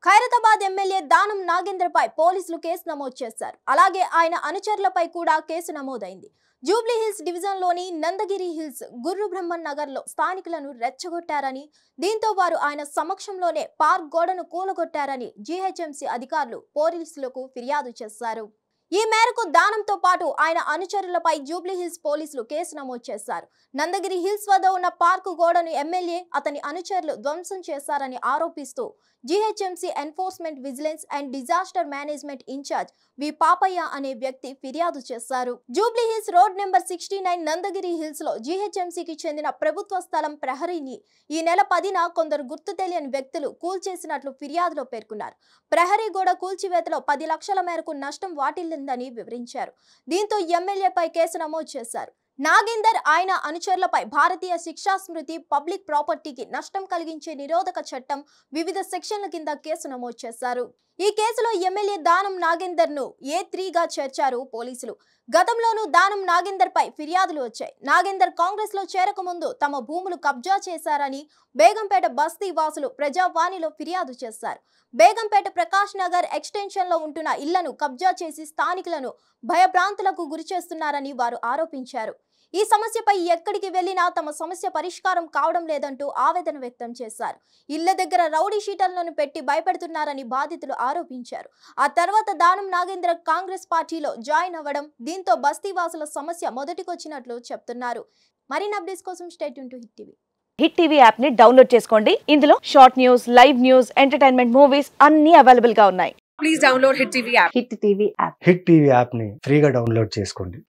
Khairatabad MLA దానం నాగేంద్రపై పోలీసులు case నమోదు చేశారు. అలాగే ఆయన అనుచరులపై కూడా కేసు నమోదైంది. జూబ్లీ హిల్స్ డివిజన్లోని నందగిరి హిల్స్ గుర్రు బ్రహ్మన్ నగర్లో స్థానికులను రెచ్చగొట్టారని, దీంతో వారు ఆయన సమక్షంలోనే పార్క్ గోడను కూలగొట్టారని జీహెచ్ఎంసీ అధికారులు పోలీసులకు ఫిర్యాదు చేశారు. ఈ మేరకు దానంతో పాటు ఆయన అనుచరులపై జూబ్లీ హిల్స్ పోలీసులు కేసు నమోదు చేశారు. నందగిరి హిల్స్ వద్ద ఉన్న పార్కు గోడను ఎమ్మెల్యే అతని అనుచరులు ధ్వంసం చేశారని ఆరోపిస్తూ GHMC enforcement vigilance and disaster management incharge V Papayya అనే వ్యక్తి ఫిర్యాదు చేశారు. Jubilee Hills road number 69 Nandagiri Hills లో జీహెచ్ఎంసీకి చెందిన ప్రభుత్వ స్థలం ప్రహరీని ఈ నెల 10న కొందరు గుర్తు తెలియని వ్యక్తులు కూల్చేసినట్లు ఫిర్యాదులో పేర్కొన్నారు. ప్రహరీ గోడ కూల్చివేతలో 10 లక్షల మేరకు నష్టం వాటిల్లిందని వివరించారు. దీంతో ఎమ్మెల్యేపై కేసు నమోదు చేశారు. నాగేందర్ ఆయన అనుచరులపై భారతీయ శిక్షా స్మృతి పబ్లిక్ ప్రాపర్టీకి నష్టం కలిగించే నిరోధక చట్టం వివిధ సెక్షన్ల కింద కేసు నమోదు చేశారు. ఈ కేసులో ఎమ్మెల్యే దానం నాగేందర్ ను A3గా చేర్చారు పోలీసులు. గతంలోనూ దానం నాగేందర్ పై ఫిర్యాదులు వచ్చాయి. నాగేందర్ కాంగ్రెస్ లో చేరకముందు తమ భూములు కబ్జా చేశారని బేగంపేట బస్తీ వాసులు ప్రజావాణిలో ఫిర్యాదు చేశారు. బేగంపేట ప్రకాష్ నగర్ ఎక్స్టెన్షన్ లో ఉంటున్న ఇళ్లను కబ్జా చేసి స్థానికులను భయభ్రాంతులకు గురి చేస్తున్నారని వారు ఆరోపించారు. ఈ సమస్యపై ఎక్కడికి వెళ్లినా తమ సమస్య పరిష్కారం కావడం లేదంటూ ఆవేదన వ్యక్తం చేశారు. ఇళ్ల దగ్గర రౌడీ షీటర్లను పెట్టి భయపెడుతున్నారని బాధితులు ఆరోపించారు. ఆ తర్వాత దానం నాగేంద్ర కాంగ్రెస్ పార్టీలో జాయిన్ అవ్వడం, దీంతో బస్తీవాసుల సమస్య మొదటికొచ్చినట్లు చెప్తున్నారు. మరిన్ని అప్డేట్స్ కోసం stay tune to hit TV. Hit TV app ని డౌన్లోడ్ చేసుకోండి. ఇందులో short news, live news, entertainment movies అన్ని అవైలబుల్ గా ఉన్నాయి. Please download Hit TV app. Hit TV app hit TV app ని ఫ్రీగా డౌన్లోడ్ చేసుకోండి.